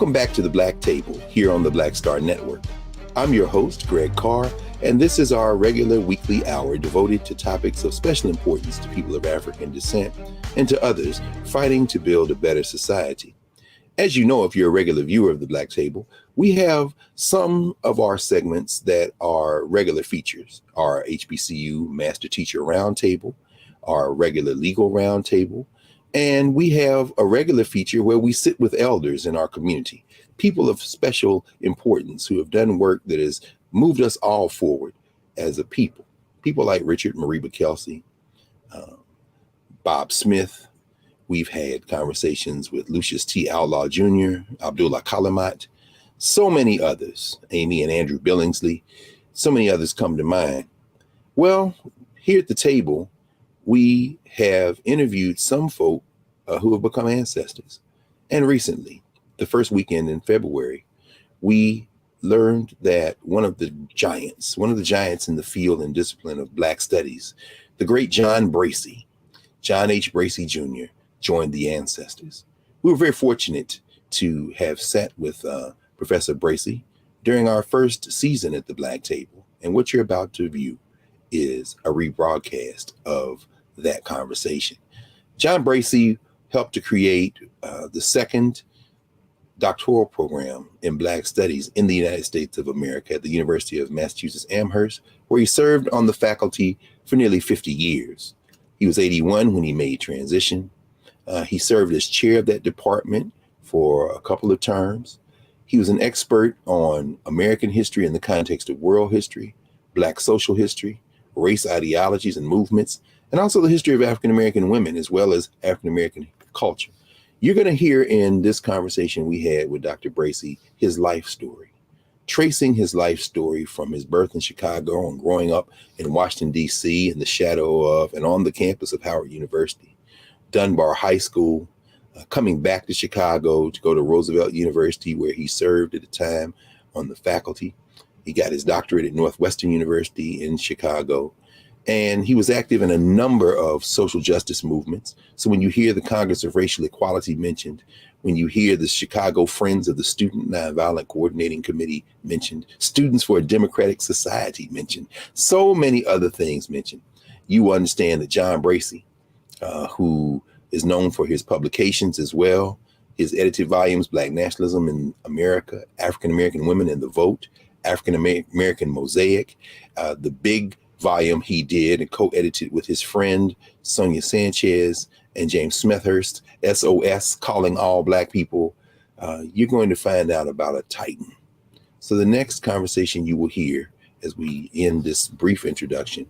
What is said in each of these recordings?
Welcome back to the Black Table here on the Black Star Network. I'm your host, Greg Carr, and this is our regular weekly hour devoted to topics of special importance to people of African descent and to others fighting to build a better society. As you know, if you're a regular viewer of the Black Table, we have some of our segments that are regular features: our HBCU Master Teacher Roundtable, our regular legal roundtable, and we have a regular feature where we sit with elders in our community, people of special importance who have done work that has moved us all forward as a people. People like Richard Mariba Kelsey, Bob Smith. We've had conversations with Lucius T. Outlaw Jr., Abdullah Kalimat, so many others, Amy and Andrew Billingsley, so many others come to mind. Well, here at the table, we have interviewed some folk who have become ancestors. And recently, the first weekend in February, we learned that one of the giants in the field and discipline of Black studies, the great John Bracey, John H. Bracey Jr., joined the ancestors. We were very fortunate to have sat with Professor Bracey during our first season at the Black Table. And what you're about to view is a rebroadcast of that conversation. John Bracey helped to create the second doctoral program in Black studies in the United States of America at the University of Massachusetts Amherst, where he served on the faculty for nearly 50 years. He was 81 when he made transition. He served as chair of that department for a couple of terms. He was an expert on American history in the context of world history, Black social history, race ideologies and movements, and also the history of African-American women, as well as African-American culture. You're going to hear in this conversation we had with Dr. Bracey his life story, tracing his life story from his birth in Chicago and growing up in Washington, D.C. in the shadow of and on the campus of Howard University, Dunbar High School, coming back to Chicago to go to Roosevelt University, where he served at the time on the faculty. He got his doctorate at Northwestern University in Chicago, and he was active in a number of social justice movements. So when you hear the Congress of Racial Equality mentioned, when you hear the Chicago Friends of the Student Nonviolent Coordinating Committee mentioned, Students for a Democratic Society mentioned, so many other things mentioned, you understand that John Bracey, who is known for his publications as well, his edited volumes, Black Nationalism in America, African-American Women and the Vote, African-American Mosaic, the big volume he did and co-edited with his friend Sonia Sanchez and James Smethurst, SOS, Calling All Black People. You're going to find out about a Titan. So the next conversation you will hear as we end this brief introduction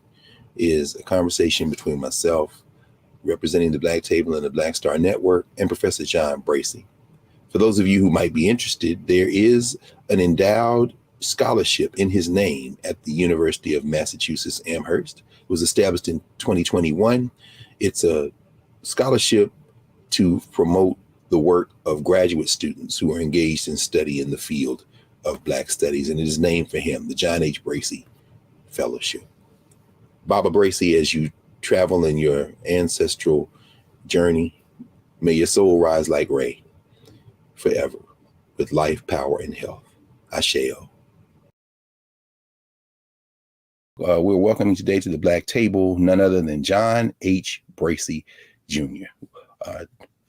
is a conversation between myself, representing the Black Table and the Black Star Network, and Professor John Bracey. For those of you who might be interested, there is an endowed scholarship in his name at the University of Massachusetts Amherst. It was established in 2021. It's a scholarship to promote the work of graduate students who are engaged in study in the field of Black studies, and it is named for him, the John H. Bracey Fellowship. Baba Bracey, as you travel in your ancestral journey, may your soul rise like Ray forever with life, power, and health. Asheo. We're welcoming today to the Black Table none other than John H. Bracey Jr.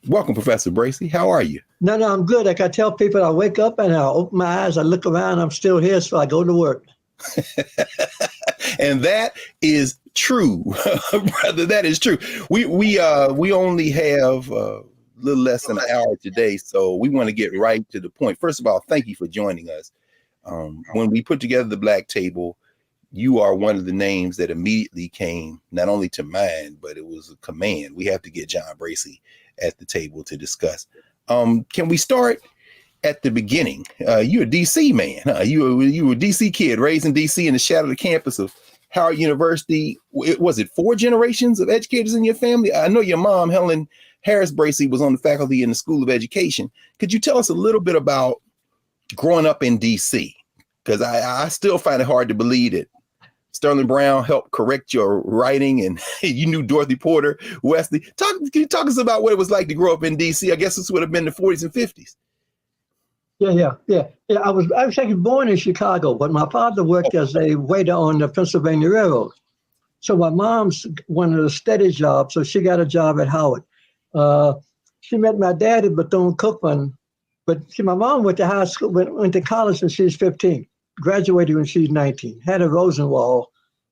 Welcome, Professor Bracey. How are you? No, I'm good. Like I tell people, I wake up and I open my eyes, I look around, I'm still here, so I go to work. And that is true, brother. That is true. We only have a little less than an hour today, so we want to get right to the point. First of all, thank you for joining us. When we put together the Black Table, you are one of the names that immediately came not only to mind, but it was a command. We have to get John Bracey at the table to discuss. Can we start at the beginning? You're a DC man, huh? You were a DC kid raised in DC in the shadow of the campus of Howard University. Was it 4 generations of educators in your family? I know your mom, Helen Harris Bracey, was on the faculty in the School of Education. Could you tell us a little bit about growing up in DC? Because I still find it hard to believe that Sterling Brown helped correct your writing and you knew Dorothy Porter, Wesley. Can you talk us about what it was like to grow up in DC? I guess this would have been the 40s and 50s. Yeah. I was actually born in Chicago, but my father worked as a waiter on the Pennsylvania Railroad. So my mom's wanted a steady job, so she got a job at Howard. Uh, she met my dad at Bethune-Cookman, but see, my mom went to high school, went to college when she was 15, graduated when she was 19, had a Rosenwald,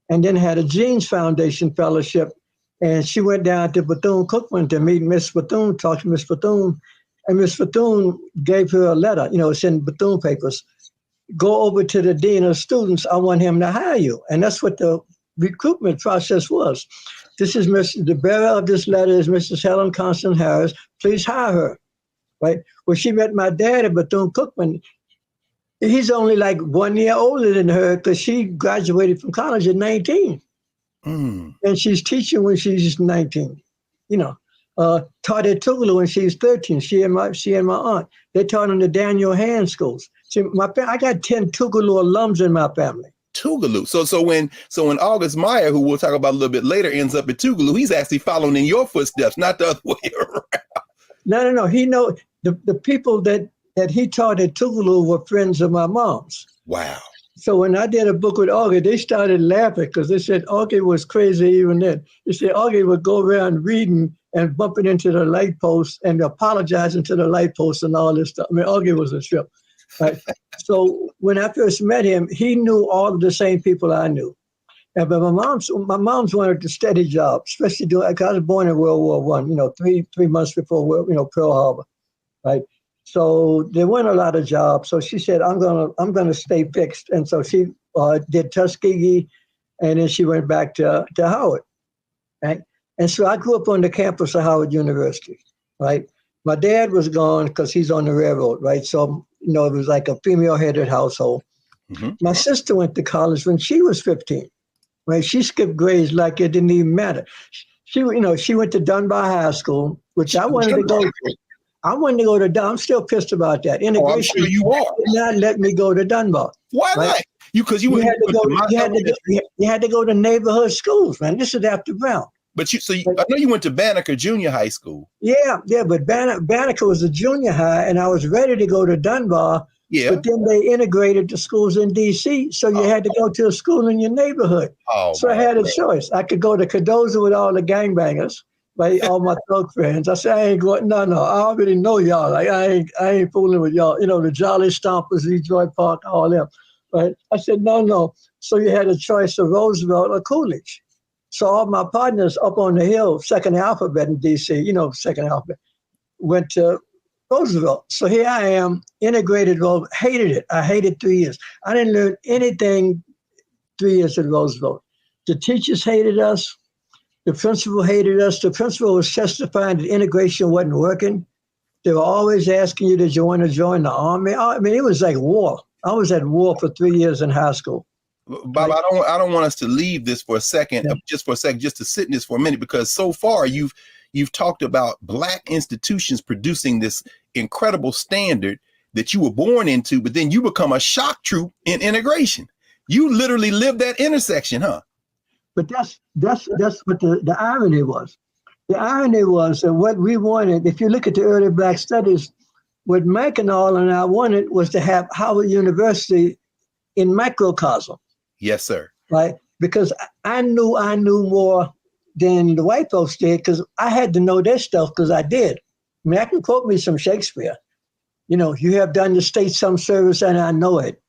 and then had a Jeans Foundation fellowship. And she went down to Bethune-Cookman to meet Miss Bethune, talk to Miss Bethune, and Miss Bethune gave her a letter, it's in Bethune papers. Go over to the dean of students. I want him to hire you. And that's what the recruitment process was. This is the bearer of this letter is Mrs. Helen Constance Harris. Please hire her. Right. Well, she met my dad at Bethune-Cookman. He's only like 1 year older than her because she graduated from college at 19. And she's teaching when she's 19. Taught at Tougaloo when she was 13. She and my aunt. They taught in the Daniel Hand schools. See, I got 10 Tougaloo alums in my family. Tougaloo. So when August Meyer, who we'll talk about a little bit later, ends up at Tougaloo, he's actually following in your footsteps, not the other way around. No. He know the people that he taught at Tougaloo were friends of my mom's. Wow. So when I did a book with Augie, they started laughing because they said Augie was crazy even then. They said Augie would go around reading and bumping into the light post and apologizing to the light post and all this stuff. I mean, Augie was a trip. Right? So when I first met him, he knew all of the same people I knew. But my mom's wanted a steady job, especially because I was born in World War I, three months before Pearl Harbor, right? So there weren't a lot of jobs. So she said, I'm gonna stay fixed. And so she did Tuskegee, and then she went back to Howard, right? And so I grew up on the campus of Howard University, right? My dad was gone because he's on the railroad, right? So, it was like a female-headed household. Mm-hmm. My sister went to college when she was 15, right? She skipped grades like it didn't even matter. She went to Dunbar High School, which I wanted to go to. I wanted to go to Dunbar. I'm still pissed about that. Integration I'm sure you are. did not let me go to Dunbar. Why right? not? You had to go to neighborhood schools, man. This is after Brown. But I know you went to Banneker Junior High School. Yeah, but Banneker was a junior high, and I was ready to go to Dunbar. Yeah. But then they integrated the schools in D.C., so you had to go to a school in your neighborhood. So I had a choice. I could go to Cardozo with all the gangbangers, right? All my thug friends. I said, I ain't going. No. I already know y'all. Like I ain't fooling with y'all. The Jolly Stompers, Detroit Park, all them. Right? I said, no. So you had a choice of Roosevelt or Coolidge. So all my partners up on the hill, second alphabet in D.C., second alphabet, went to Roosevelt. So here I am, integrated Roosevelt, hated it. I hated 3 years. I didn't learn anything 3 years at Roosevelt. The teachers hated us. The principal hated us. The principal was testifying that integration wasn't working. They were always asking you, did you want to join the army? I mean, it was like war. I was at war for 3 years in high school. Bob, I don't want us to leave this for a second, just to sit in this for a minute, because so far you've talked about Black institutions producing this incredible standard that you were born into, but then you become a shock troop in integration. You literally live that intersection, huh? But that's what the irony was. The irony was that what we wanted, if you look at the early Black studies, what Mike and all and I wanted was to have Howard University in microcosm. Yes, sir. Right? Because I knew more than the white folks did, because I had to know their stuff because I did. I mean, I can quote me some Shakespeare. You have done the state some service and I know it.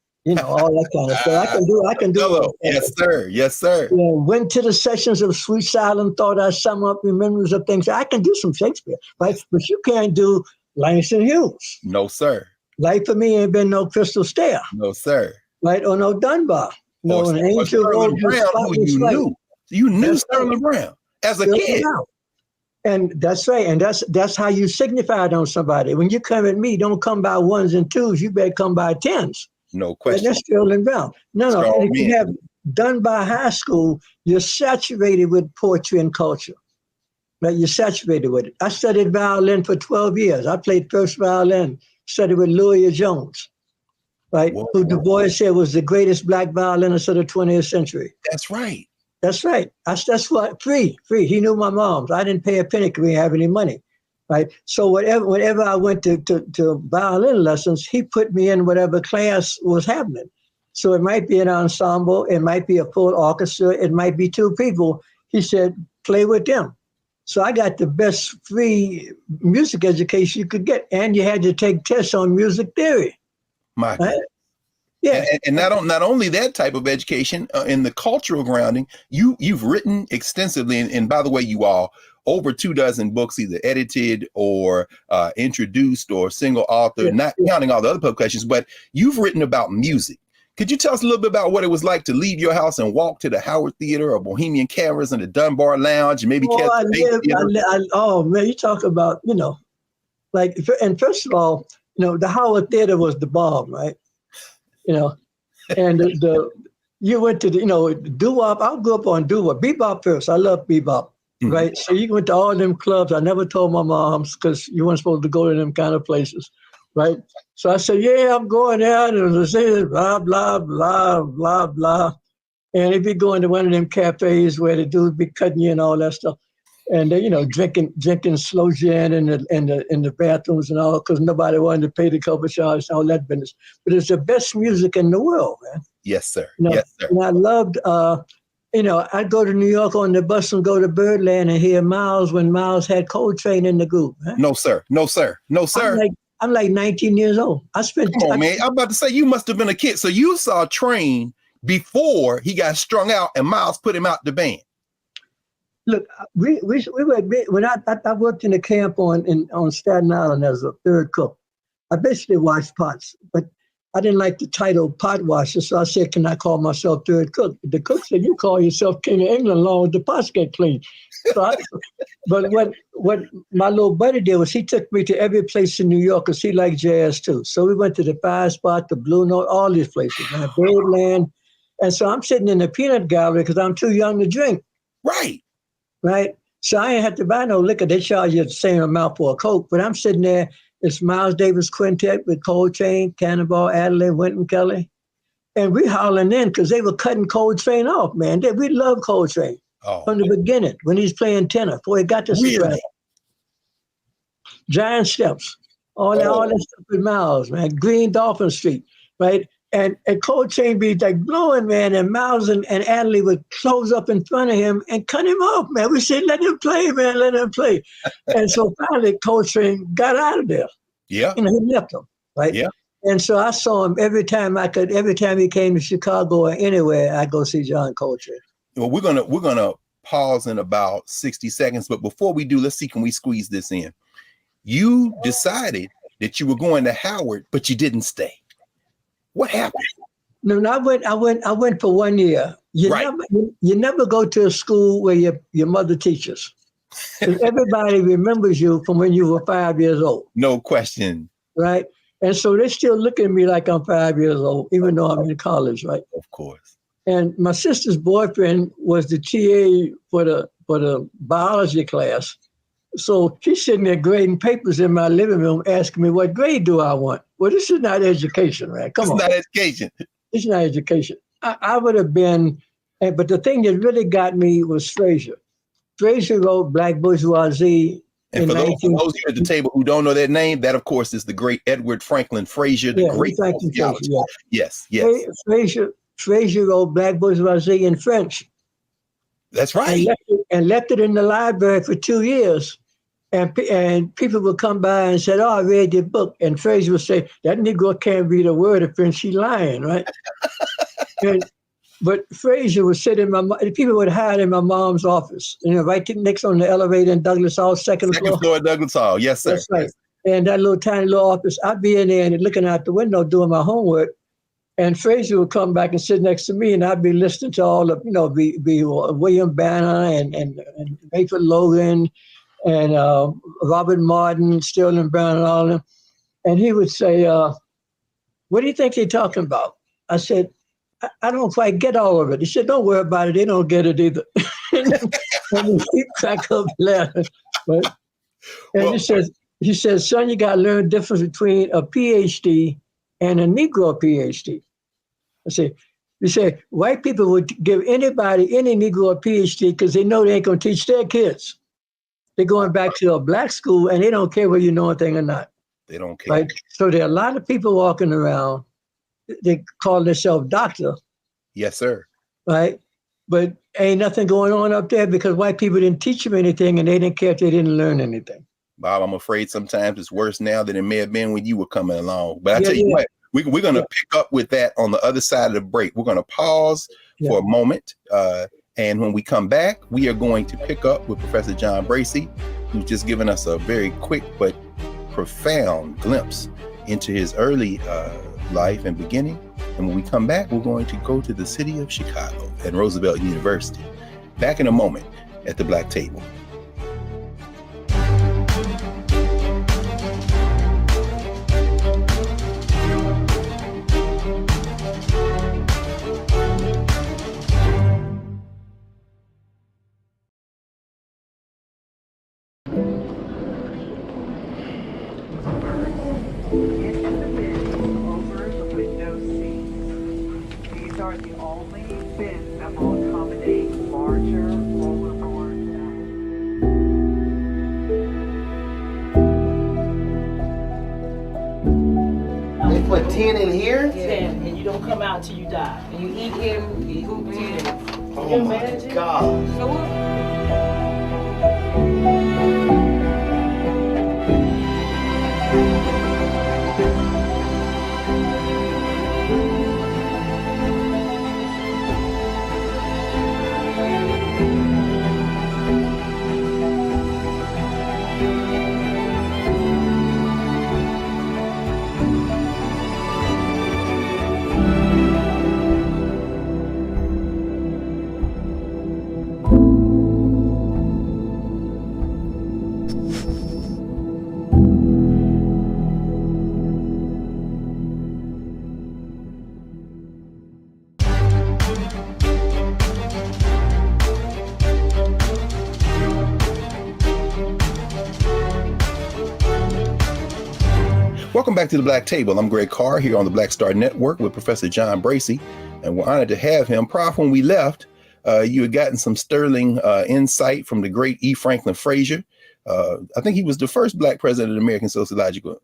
All that kind of stuff. I can do it. Yes, sir. Yes, sir. Went to the sessions of sweet silent thought, I sum up remembrance of things. I can do some Shakespeare, right? But you can't do Langston Hughes. No, sir. Life for me ain't been no Crystal Stair. No, sir. Right? Or no Dunbar. No, an angel Sterling Brown, who you knew. You knew Sterling Brown as a kid. And that's right. And that's how you signified on somebody. When you come at me, don't come by ones and twos. You better come by tens. No question. And that's Sterling Brown. No. And if you have Dunbar High School, you're saturated with poetry and culture. Right? You're saturated with it. I studied violin for 12 years. I played first violin, studied with Louis Jones. Right, who Du Bois said was the greatest Black violinist of the 20th century. That's right. That's right. That's what free. He knew my mom's. I didn't pay a penny because we didn't have any money. right? So whenever I went to violin lessons, he put me in whatever class was happening. So it might be an ensemble, it might be a full orchestra, it might be two people. He said, play with them. So I got the best free music education you could get, and you had to take tests on music theory. My Right? God. Yeah. And not only that type of education, in the cultural grounding, you've written extensively, and by the way, you all over 24 books, either edited or introduced or single author, not counting all the other publications, but you've written about music. Could you tell us a little bit about what it was like to leave your house and walk to the Howard Theater or Bohemian Cameras and the Dunbar Lounge and maybe oh man, you talk about, like, and first of all, the Howard Theater was the bomb, right? And you went to doo-wop. I grew up on doo-wop, bebop first. I love bebop, right? So you went to all them clubs. I never told my moms because you weren't supposed to go to them kind of places, right? So I said, yeah, I'm going out and say blah, blah, blah, blah, blah. And if you go into one of them cafes where the dudes be cutting you and all that stuff, and they, drinking slow gin in the bathrooms and all, because nobody wanted to pay the cover charge and all that business. But it's the best music in the world, man. Yes, sir. Yes, sir. And I loved, I'd go to New York on the bus and go to Birdland and hear Miles when Miles had Coltrane in the group. Man. No, sir. No, sir. No, sir. I'm like 19 years old. Come on, man. I'm about to say you must have been a kid. So you saw Train before he got strung out and Miles put him out the band. Look, we were when I worked in the camp on Staten Island as a third cook. I basically washed pots, but I didn't like the title pot washer, so I said, "Can I call myself third cook?" The cook said, "You call yourself King of England, as long as the pots get clean." So but what my little buddy did was he took me to every place in New York because he liked jazz too. So we went to the Five Spot, the Blue Note, all these places, man, Birdland, and so I'm sitting in the peanut gallery because I'm too young to drink. Right. So I ain't had to buy no liquor. They charge you the same amount for a Coke. But I'm sitting there. It's Miles Davis Quintet with Coltrane, Cannonball Adderley, Wynton Kelly. And we hollering in because they were cutting Coltrane off, man. We love Coltrane from the beginning when he's playing tenor before he got to soprano. Giant Steps, all that stuff with Miles, man. Green Dolphin Street, right? And Coltrane be like blowing, man, and Miles and Adderley would close up in front of him and cut him off, man. We said, let him play, man, let him play. And so finally Coltrane got out of there. Yeah. He left him, right? Yeah. And so I saw him every time he came to Chicago or anywhere, I go see John Coltrane. Well, we're gonna pause in about 60 seconds, but before we do, let's see, can we squeeze this in? You decided that you were going to Howard, but you didn't stay. What happened? No, I went for 1 year. You never go to a school where your mother teaches. Everybody remembers you from when you were 5 years old. No question. Right? And so they still look at me like I'm 5 years old, even though I'm in college, right? Of course. And my sister's boyfriend was the TA for the biology class. So she's sitting there grading papers in my living room, asking me, what grade do I want? Well, this is not education, right? Come on. It's not education. It's not education. I would have been, but the thing that really got me was Frazier. Frazier wrote Black Bourgeoisie. And for those of you at the table who don't know that name, that, of course, is the great Edward Franklin Frazier, the great sociologist. Yes. Frazier wrote Black Bourgeoisie in French. That's right. And left it in the library for 2 years. And people would come by and say, I read your book. And Frazier would say, that Negro can't read a word of French, he's lying, right? But Frazier would sit people would hide in my mom's office, right next on the elevator in Douglas Hall, second floor. Second floor at Douglas Hall, yes, sir. That's right. And that little tiny little office, I'd be in there and looking out the window doing my homework. And Frazier would come back and sit next to me, and I'd be listening to all of, be William Banner and Rayford Logan and Robert Martin, Sterling Brown, and all of them. And he would say, what do you think they're talking about? I said, I don't quite get all of it. He said, don't worry about it. They don't get it either. And he cracked up laughing. He says, son, you got to learn the difference between a PhD and a Negro PhD. You say, white people would give anybody, any Negro a PhD because they know they ain't going to teach their kids. They're going back to a black school, and they don't care whether you know anything or not. They don't care. Right? So there are a lot of people walking around. They call themselves doctor. Yes, sir. Right? But ain't nothing going on up there because white people didn't teach them anything, and they didn't care if they didn't learn anything. Bob, I'm afraid sometimes it's worse now than it may have been when you were coming along. But I tell you what, we're going to pick up with that on the other side of the break. We're going to pause for a moment. And when we come back, we are going to pick up with Professor John Bracey, who's just given us a very quick but profound glimpse into his early life and beginning. And when we come back, we're going to go to the city of Chicago and Roosevelt University. Back in a moment at the Black Table. Put 10 in here? 10, and you don't come out till you die. And you eat him, you eat 10. Oh my God. So what? Welcome back to the Black Table. I'm Greg Carr here on the Black Star Network with Professor John Bracey, and we're honored to have him. Prof, when we left, you had gotten some sterling insight from the great E. Franklin Frazier. I think he was the first Black president of the American Sociological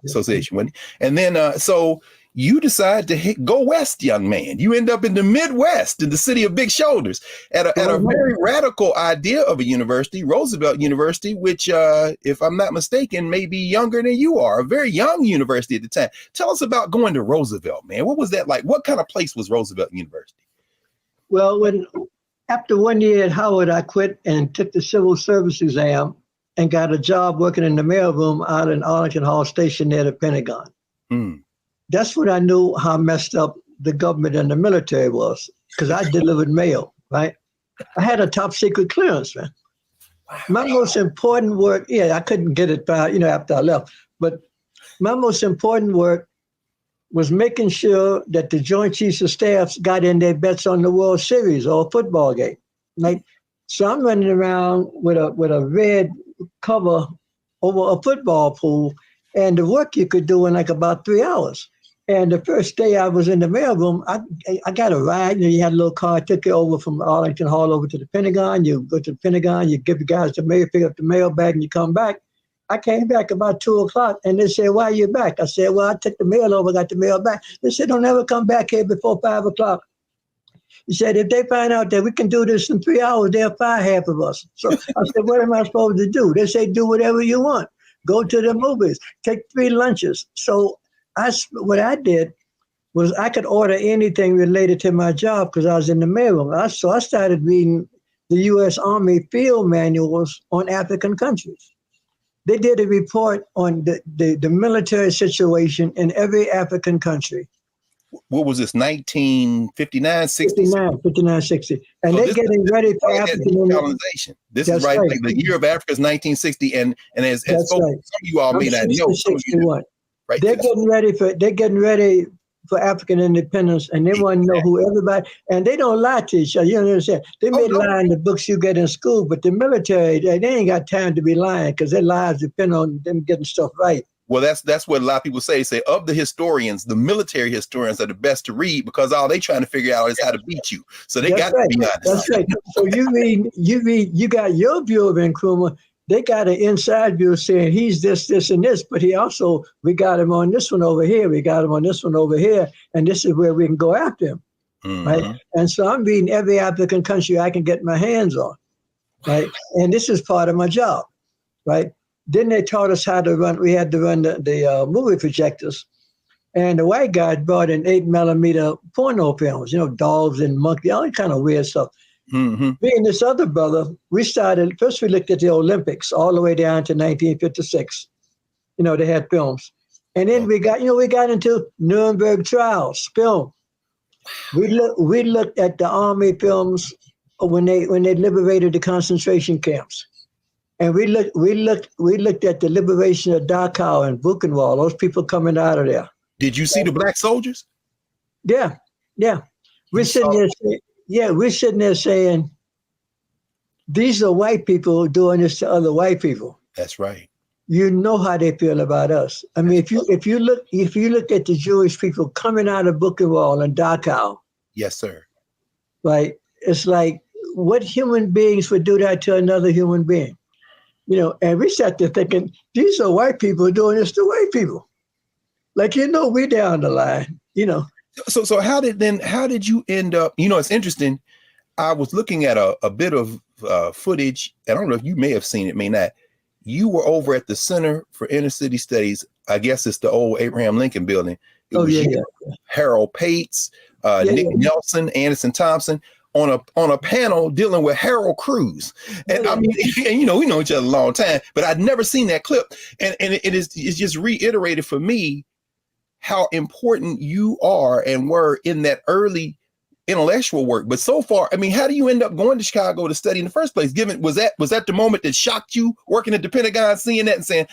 Association, wasn't he? And then, so you decide to go west, young man. You end up in the Midwest, in the city of big shoulders, at a very radical idea of a university, Roosevelt University, which, if I'm not mistaken, may be younger than you are, a very young university at the time. Tell us about going to Roosevelt, man. What was that like? What kind of place was Roosevelt University? Well, after 1 year at Howard, I quit and took the civil service exam and got a job working in the mailroom out in Arlington Hall Station near the Pentagon. That's when I knew how messed up the government and the military was, because I delivered mail, right? I had a top secret clearance, man. My most important work, I couldn't get it by, after I left, but my most important work was making sure that the Joint Chiefs of Staff got in their bets on the World Series or a football game. Like, so I'm running around with a red cover over a football pool, and the work you could do in like about 3 hours. And the first day I was in the mailroom, I got a ride. You had a little car, took you over from Arlington Hall over to the Pentagon. You go to the Pentagon, you give the guys the mail, pick up the mail bag, and you come back. I came back about 2 o'clock, and they said, "Why are you back?" I said, "Well, I took the mail over, got the mail back." They said, "Don't ever come back here before 5 o'clock." He said, "If they find out that we can do this in 3 hours, they'll fire half of us." So I said, "What am I supposed to do?" They say, "Do whatever you want. Go to the movies, take 3 lunches." So what I did was I could order anything related to my job because I was in the mailroom. So I started reading the U.S. Army field manuals on African countries. They did a report on the military situation in every African country. What was this, 1959, 60? 59, 60. And So they're getting ready for African colonization. This is right. Like the year of Africa is 1960. And as folks, some of you all may not know. 61. Right. They're getting ready for African independence, and they want to know who everybody, and they don't lie to each other. You understand? They may lie in the books you get in school, but the military, they ain't got time to be lying because their lives depend on them getting stuff right. Well, that's what a lot of people say. Say of the historians, the military historians are the best to read because all they trying to figure out is how to beat you. So they got to be honest. That's right. So you got your view of Nkrumah. They got an inside view saying he's this, and this, but we got him on this one over here. We got him on this one over here. And this is where we can go after him. Right. And so I'm reading every applicant country I can get my hands on. Right. And this is part of my job. Right. Then they taught us how to run. We had to run the movie projectors. And the white guy brought in 8mm porno films, dogs and monkeys, all kind of weird stuff. Me and this other brother, first we looked at the Olympics all the way down to 1956. They had films. And then we got into Nuremberg trials, film. We looked at the army films when they liberated the concentration camps. And we looked at the liberation of Dachau and Buchenwald, those people coming out of there. Did you see the black soldiers? Yeah. We're sitting there saying, these are white people doing this to other white people. That's right. You know how they feel about us. I mean, if you look at the Jewish people coming out of Buchenwald and Dachau. Yes, sir. Right. It's like, what human beings would do that to another human being? And we sat there thinking, these are white people doing this to white people. Like, we down the line, So how did you end up, it's interesting. I was looking at a bit of footage. I don't know if you may have seen it, may not. You were over at the Center for Inner City Studies. I guess it's the old Abraham Lincoln building. It was you, Harold Pates, Nick Nelson, Anderson Thompson on a panel dealing with Harold Cruz. And I mean, we know each other a long time, but I'd never seen that clip. And it's just reiterated for me how important you are and were in that early intellectual work. But so far, I mean, how do you end up going to Chicago to study in the first place? Was that the moment that shocked you working at the Pentagon, seeing that and saying,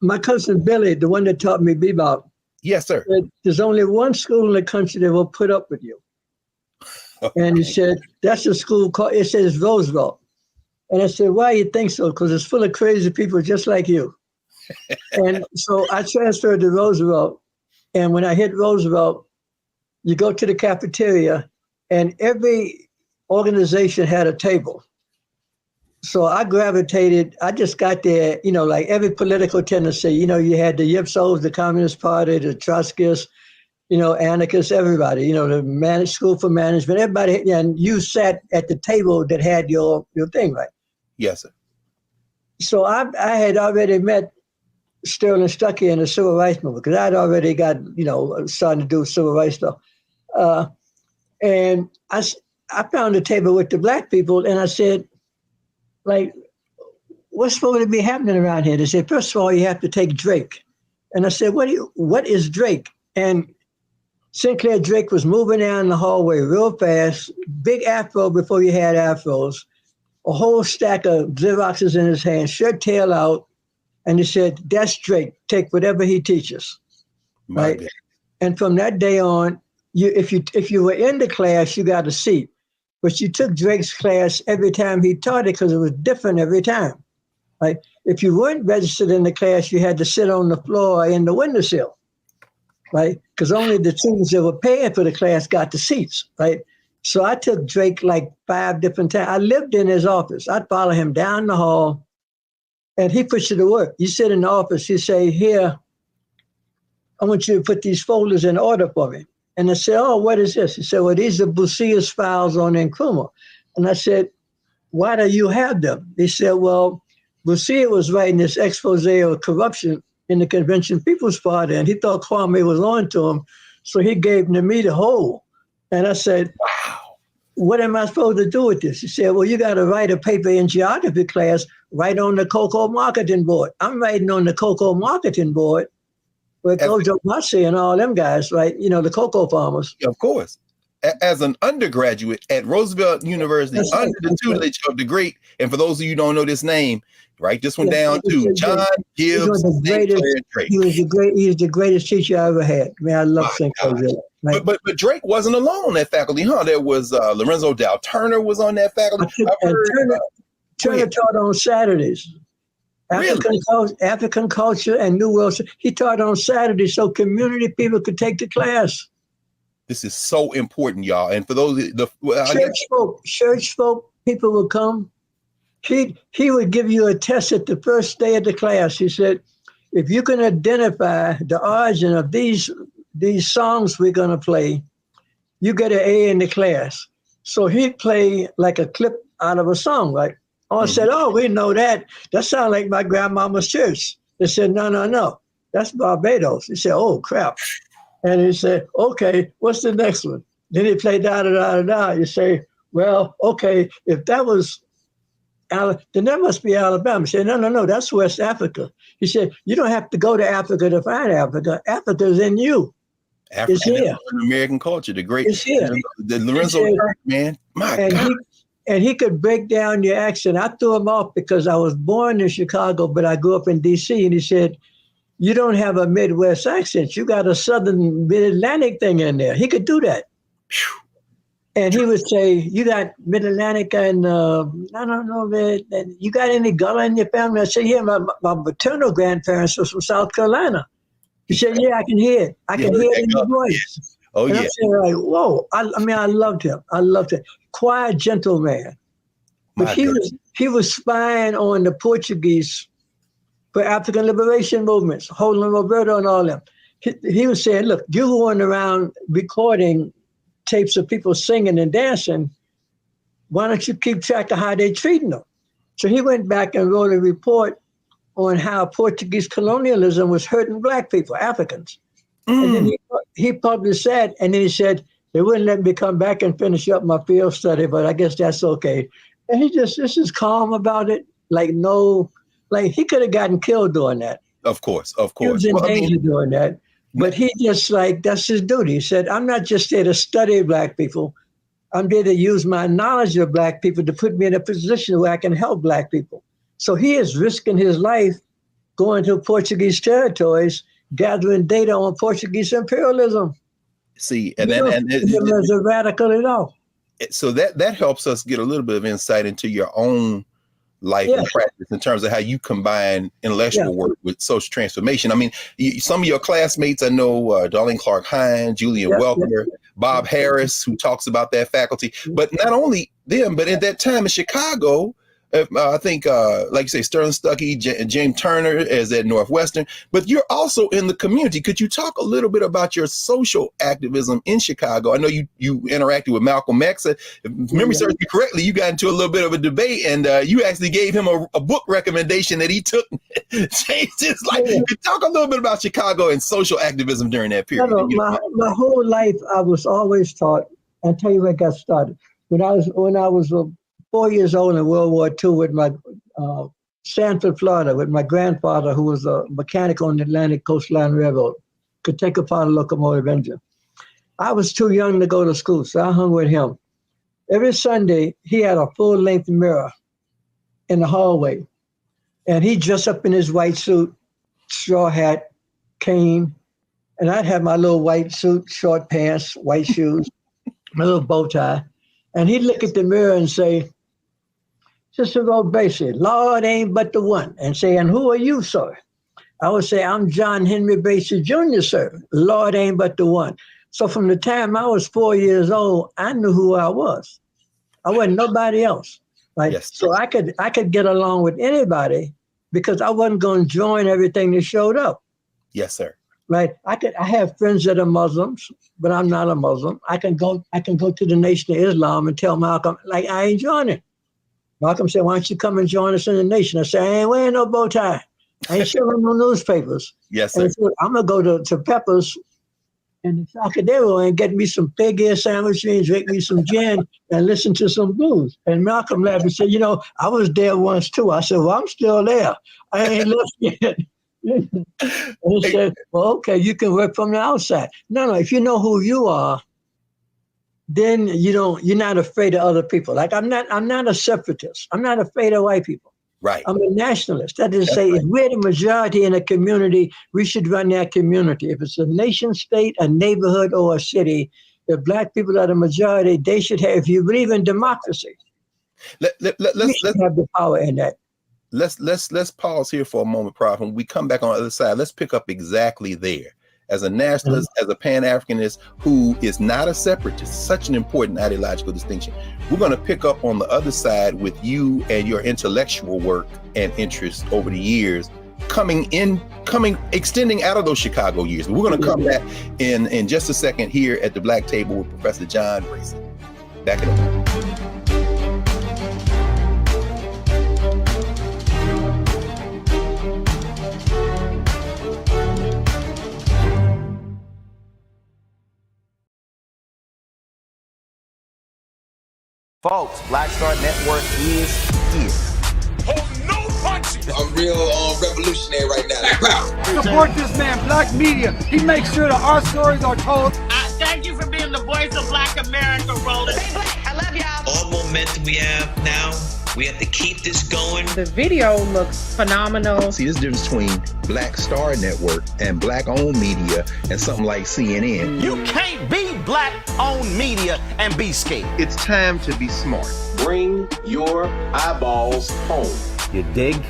my cousin Billy, the one that taught me bebop. Yes, sir. Said, there's only one school in the country that will put up with you. And he said, that's a school called, it says Roosevelt. And I said, why do you think so? Because it's full of crazy people just like you. And so I transferred to Roosevelt. And when I hit Roosevelt, you go to the cafeteria and every organization had a table. So I just got there, like every political tendency, you had the Yipsos, the Communist Party, the Trotskyists, anarchists, everybody, the school for management, everybody, and you sat at the table that had your thing, right? Yes, sir. So I had already met Sterling Stuckey in the civil rights movement because I'd already got, starting to do civil rights stuff. And I found a table with the black people and I said, like, what's supposed to be happening around here? They said, first of all, you have to take Drake. And I said, what is Drake? And Sinclair Drake was moving down the hallway real fast, big afro before you had afros, a whole stack of Xeroxes in his hand, shirt tail out. And he said, that's Drake, take whatever he teaches, right? And from that day on, if you were in the class, you got a seat. But you took Drake's class every time he taught it because it was different every time, right? If you weren't registered in the class, you had to sit on the floor in the windowsill, right? Because only the students that were paying for the class got the seats, right? So I took Drake like 5 different times. I lived in his office. I'd follow him down the hall and he puts you to work. You sit in the office, he say, here, I want you to put these folders in order for me. And I said, oh, what is this? He said, well, these are Bussia's files on Nkrumah. And I said, why do you have them? He said, well, Bracey was writing this expose of corruption in the Convention People's Party, and he thought Kwame was on to him, so he gave me the whole. And I said, wow, what am I supposed to do with this? He said, well, you got to write a paper in geography class, right on the cocoa marketing board. I'm writing on the cocoa marketing board with Gojo Massey and all them guys, right? The cocoa farmers. Of course. As an undergraduate at Roosevelt University, under the tutelage of the great, and for those of you who don't know this name, write this one down too, John Gibbs. He was the greatest teacher I ever had. I mean, I love Sinclair. Right? But Drake wasn't alone on that faculty, huh? There was Lorenzo Dow Turner was on that faculty. Turner taught on Saturdays. Really? African culture and New World. He taught on Saturday so community people could take the class. This is so important, y'all. And for those, Church folk, people would come. He would give you a test at the first day of the class. He said, if you can identify the origin of these songs we're going to play, you get an A in the class. So he'd play like a clip out of a song, right? I said, oh, we know that. That sounds like my grandmama's church. They said, no, that's Barbados. He said, oh, crap. And he said, okay, what's the next one? Then he played da-da-da-da-da. You say, well, okay, if that was, then that must be Alabama. He said, no, that's West Africa. He said, you don't have to go to Africa to find Africa. Africa's in you. It's here. American culture, the great, it's here. The Lorenzo Kirk, man. My God. And he could break down your accent. I threw him off because I was born in Chicago, but I grew up in D.C. And he said, you don't have a Midwest accent. You got a Southern Mid-Atlantic thing in there. He could do that. And he would say, you got Mid-Atlantic and I don't know, man, you got any Gullah in your family? I said, yeah, my maternal grandparents were from South Carolina. He said, yeah, I can hear it. I can hear it in your voice. Oh, and yeah. I'm saying, like, whoa. I loved him. Quiet, gentle man. But he was spying on the Portuguese for African liberation movements, Holden Roberto and all them. He was saying, look, you're going around recording tapes of people singing and dancing. Why don't you keep track of how they're treating them? So he went back and wrote a report on how Portuguese colonialism was hurting Black people, Africans. And then he published that, and then he said, they wouldn't let me come back and finish up my field study, but I guess that's okay. And he just is calm about it. Like he could have gotten killed doing that. Of course. He was in danger doing that. But he just that's his duty. He said, I'm not just there to study Black people. I'm there to use my knowledge of Black people to put me in a position where I can help Black people. So he is risking his life going to Portuguese territories, gathering data on Portuguese imperialism. See, and as a radical at all. So that helps us get a little bit of insight into your own life and practice in terms of how you combine intellectual work with social transformation. I mean, some of your classmates, I know, Darlene Clark-Hines, Julian Welker, Bob Harris, who talks about that faculty, but not only them, but at that time in Chicago, I think, like you say, Sterling Stuckey, James Turner is at Northwestern, but you're also in the community. Could you talk a little bit about your social activism in Chicago? I know you interacted with Malcolm X. If memory serves me correctly, you got into a little bit of a debate, and you actually gave him a book recommendation that he took, changed his life. Talk a little bit about Chicago and social activism during that period. My whole life, I was always taught, I'll tell you where it got started. When I was 4 years old in World War II with my Sanford, Florida, with my grandfather, who was a mechanic on the Atlantic Coastline Railroad, could take apart a locomotive engine. I was too young to go to school, so I hung with him. Every Sunday, he had a full-length mirror in the hallway, and he'd dress up in his white suit, straw hat, cane, and I'd have my little white suit, short pants, white shoes, my little bow tie, and he'd look at the mirror and say, Sister Bracey, Lord ain't but the one. And say, and who are you, sir? I would say, I'm John Henry Bracey Jr., sir. Lord ain't but the one. So from the time I was 4 years old, I knew who I was. I wasn't nobody else. Right? Yes. So I could get along with anybody because I wasn't going to join everything that showed up. Yes, sir. Right. I have friends that are Muslims, but I'm not a Muslim. I can go to the Nation of Islam and tell Malcolm, like, I ain't joining. Malcolm said, why don't you come and join us in the Nation? I said, I ain't wearing no bow tie. I ain't selling no newspapers. Yes, sir. Said, I'm going to go to Pepper's and the Trocadero and get me some pig ear sandwiches, drink me some gin, and listen to some blues. And Malcolm laughed and said, I was there once too. I said, well, I'm still there. I ain't left yet. And he said, well, okay, you can work from the outside. No, if you know who you are, then you're not afraid of other people. Like I'm not a separatist. I'm not afraid of white people. Right. I'm a nationalist. That is to say, if we're the majority in a community, we should run that community. If it's a nation state, a neighborhood, or a city, if Black people are the majority, they should have, if you believe in democracy, let's have the power in that. let's pause here for a moment, Prof. When we come back on the other side, let's pick up exactly there. As a nationalist, as a Pan-Africanist who is not a separatist, such an important ideological distinction. We're going to pick up on the other side with you and your intellectual work and interests over the years, extending out of those Chicago years. But we're going to come back in just a second here at the Black Table with Professor John Bracey. Back in a moment. Folks, Black Star Network is here. Oh, no punches! I'm real revolutionary right now. Support this man, Black Media. He makes sure that our stories are told. Thank you for being the voice of Black America, Roland. Stay black. I love y'all. All momentum we have now, we have to keep this going. The video looks phenomenal. See, this difference between Black Star Network and Black-owned media and something like CNN. You can't be Black-owned media and be scared. It's time to be smart. Bring your eyeballs home. You dig?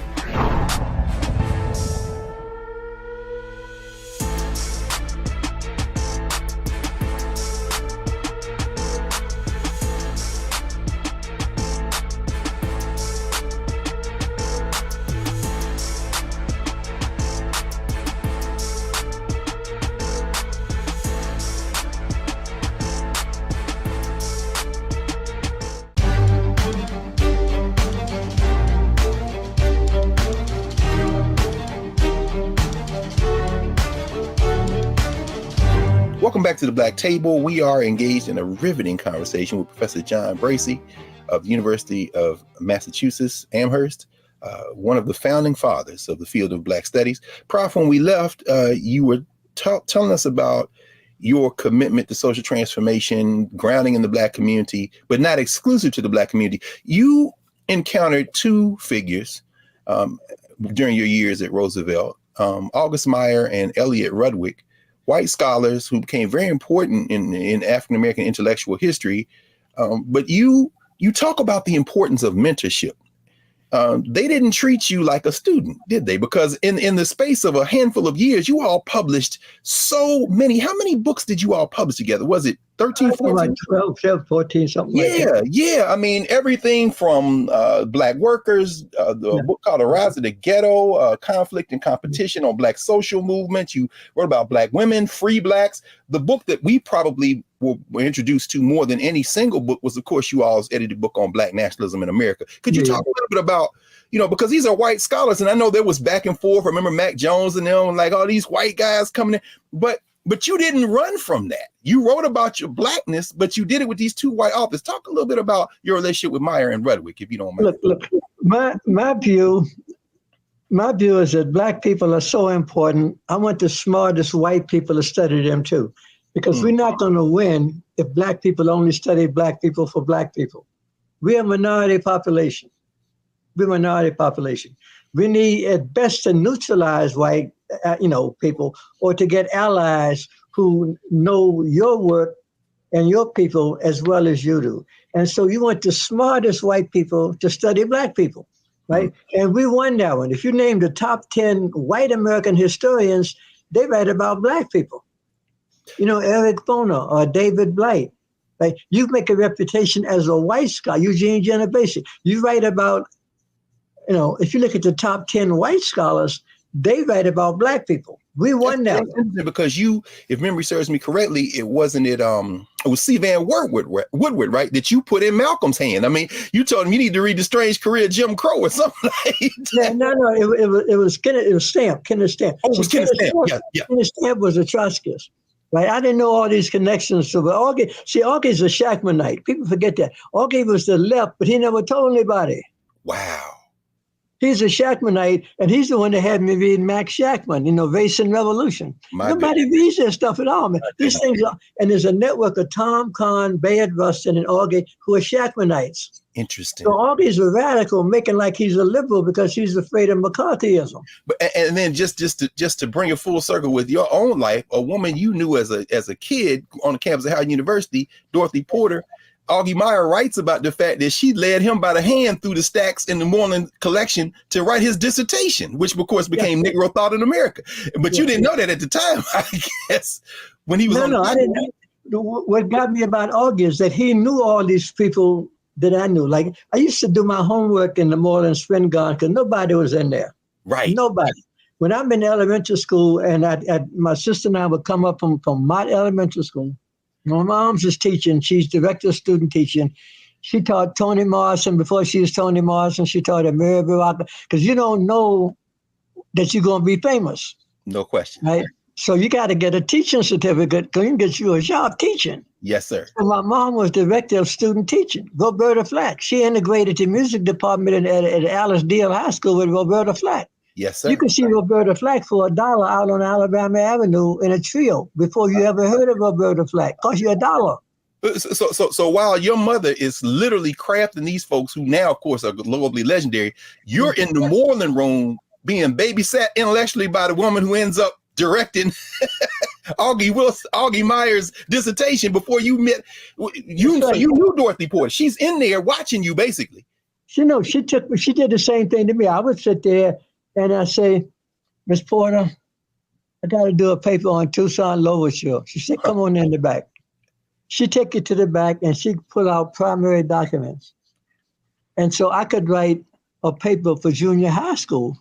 Welcome back to the Black Table. We are engaged in a riveting conversation with Professor John Bracey of the University of Massachusetts, Amherst, one of the founding fathers of the field of Black studies. Prof, when we left, you were telling us about your commitment to social transformation, grounding in the Black community, but not exclusive to the Black community. You encountered two figures during your years at Roosevelt, August Meyer and Elliot Rudwick, white scholars who became very important in African-American intellectual history. But you talk about the importance of mentorship. They didn't treat you like a student, did they? Because in the space of a handful of years, you all published so many. How many books did you all publish together? Was it 13, 14? Like 12, 14, something like that. Yeah. I mean, everything from Black workers, the book called The Rise of the Ghetto, Conflict and Competition on Black Social Movements. You wrote about Black women, free Blacks. The book that we probably were introduced to more than any single book was, of course, you all's edited book on Black nationalism in America. Could you talk a little bit about, because these are white scholars, and I know there was back and forth. Remember Mac Jones and them, like all these white guys coming in, but you didn't run from that. You wrote about your Blackness, but you did it with these two white authors. Talk a little bit about your relationship with Meyer and Rudwick, if you don't mind. Look, my view is that Black people are so important. I want the smartest white people to study them too, because we're not going to win if Black people only study Black people for Black people. We're a minority population. We need at best to neutralize white people, or to get allies who know your work and your people as well as you do. And so you want the smartest white people to study Black people, right? And we won that one. If you name the top 10 white American historians, they write about Black people. Eric Foner or David Blight, right? You make a reputation as a white scholar, Eugene Genovese. You write about, if you look at the top 10 white scholars, they write about Black people. We won that one. Because if memory serves me correctly, it was C. Van Woodward, right? That you put in Malcolm's hand. I mean, you told him you need to read The Strange Career of Jim Crow or something like that. Yeah, no, it was Stamp, Kenneth Stamp. Oh, it was Kenneth Stamp. Yeah. Kenneth Stamp was a Trotskyist. Right? I didn't know all these connections to Augie. See, Augie's a Shackmanite. People forget that. Augie was the left, but he never told anybody. Wow. He's a Shackmanite, and he's the one that had me read Max Shackman, Race and Revolution. Nobody reads that stuff at all, man. These things are, and there's a network of Tom Kahn, Bayard Rustin, and Augie who are Shackmanites. Interesting. So Augie's a radical, making like he's a liberal because he's afraid of McCarthyism. But and then just to bring it full circle with your own life, a woman you knew as a kid on the campus of Howard University, Dorothy Porter, Augie Meyer writes about the fact that she led him by the hand through the stacks in the Moreland collection to write his dissertation, which of course became Negro Thought in America. But you didn't know that at the time, I guess, when he was on. No, I didn't. What got me about Augie is that he knew all these people that I knew. Like, I used to do my homework in the Moreland Spin Garden because nobody was in there. Right. Nobody. When I'm in elementary school and my sister and I would come up from my elementary school, my mom's is teaching. She's director of student teaching. She taught Toni Morrison before she was Toni Morrison. She taught Mary Baraka, because you don't know that you're going to be famous. No question. Right? So you got to get a teaching certificate because you can get you a job teaching. Yes, sir. So my mom was director of student teaching, Roberta Flack. She integrated the music department at Alice Deal High School with Roberta Flack. Yes, sir. You can see Roberta Flack for $1 out on Alabama Avenue in a trio before you ever heard of Roberta Flack. Cost you $1. So while your mother is literally crafting these folks who now, of course, are globally legendary, you're in the Moreland room being babysat intellectually by the woman who ends up directing Augie Meyer's dissertation before you met. You knew Dorothy Porter. She's in there watching you, basically. She did the same thing to me. I would sit there and I say, Miss Porter, I got to do a paper on Toussaint Louverture. She said, come on in the back. She take it to the back and she pull out primary documents. And so I could write a paper for junior high school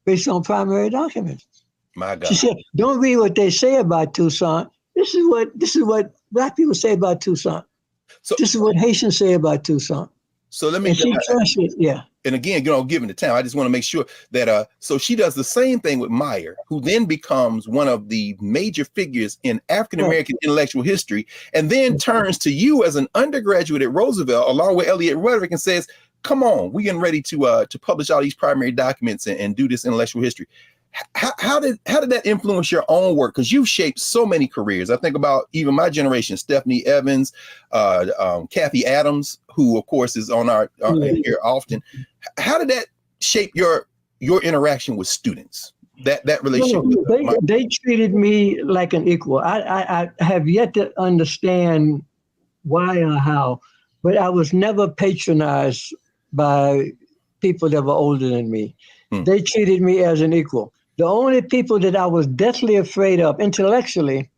based on primary documents. My God. She said, don't read what they say about Toussaint. This is what Black people say about Toussaint. This is what Haitians say about Toussaint. So let me. And again, given the time, I just want to make sure that so she does the same thing with Meyer, who then becomes one of the major figures in African American intellectual history, and then turns to you as an undergraduate at Roosevelt, along with Elliot Ruderick, and says, "Come on, we're getting ready to publish all these primary documents and do this intellectual history." How did that influence your own work? Because you've shaped so many careers. I think about even my generation: Stephanie Evans, Kathy Adams, who of course is on our here often. How did that shape your interaction with students? That relationship. They treated me like an equal. I have yet to understand why or how, but I was never patronized by people that were older than me. They treated me as an equal. The only people that I was deathly afraid of intellectually